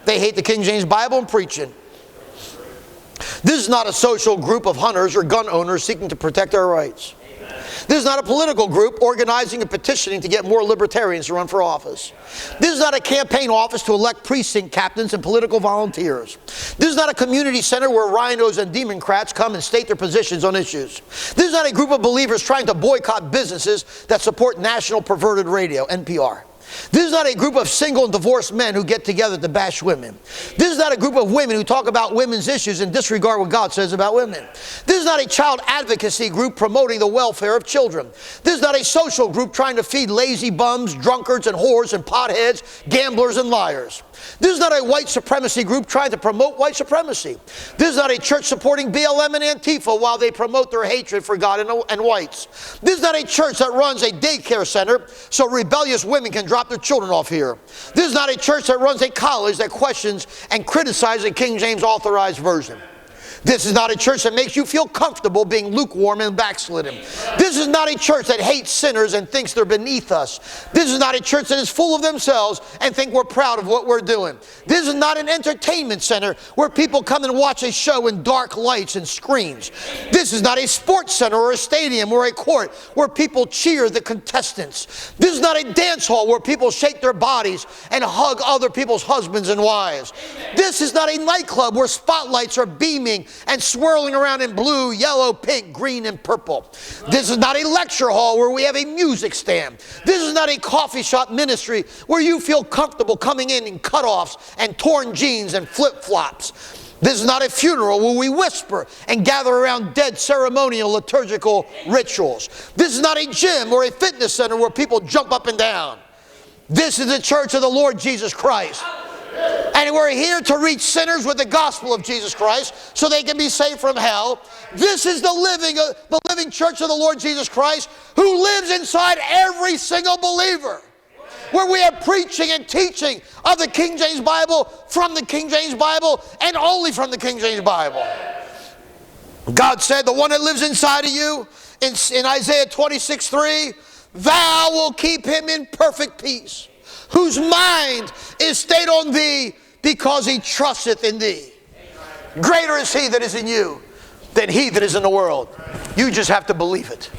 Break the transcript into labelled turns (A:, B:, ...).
A: They hate the King James Bible and preaching. This is not a social group of hunters or gun owners seeking to protect our rights. This is not a political group organizing and petitioning to get more libertarians to run for office. This is not a campaign office to elect precinct captains and political volunteers. This is not a community center where rhinos and democrats come and state their positions on issues. This is not a group of believers trying to boycott businesses that support national perverted radio, NPR. This is not a group of single and divorced men who get together to bash women. This is not a group of women who talk about women's issues and disregard what God says about women. This is not a child advocacy group promoting the welfare of children. This is not a social group trying to feed lazy bums, drunkards and whores and potheads, gamblers and liars. This is not a white supremacy group trying to promote white supremacy. This is not a church supporting BLM and Antifa while they promote their hatred for God and whites. This is not a church that runs a daycare center so rebellious women can drop their children off here. This is not a church that runs a college that questions and criticizes the King James authorized version. This is not a church that makes you feel comfortable being lukewarm and backslidden. This is not a church that hates sinners and thinks they're beneath us. This is not a church that is full of themselves and think we're proud of what we're doing. This is not an entertainment center where people come and watch a show in dark lights and screens. This is not a sports center or a stadium or a court where people cheer the contestants. This is not a dance hall where people shake their bodies and hug other people's husbands and wives. This is not a nightclub where spotlights are beaming and swirling around in blue, yellow, pink, green, and purple. This is not a lecture hall where we have a music stand. This is not a coffee shop ministry where you feel comfortable coming in cutoffs and torn jeans and flip-flops. This is not a funeral where we whisper and gather around dead ceremonial liturgical rituals. This is not a gym or a fitness center where people jump up and down. This is the church of the Lord Jesus Christ. And we're here to reach sinners with the gospel of Jesus Christ so they can be saved from hell. This is the living church of the Lord Jesus Christ who lives inside every single believer. Where we have preaching and teaching of the King James Bible, from the King James Bible, and only from the King James Bible. God said, the one that lives inside of you, in Isaiah 26:3, thou will keep him in perfect peace, whose mind is stayed on thee because he trusteth in thee. Greater is he that is in you than he that is in the world. You just have to believe it.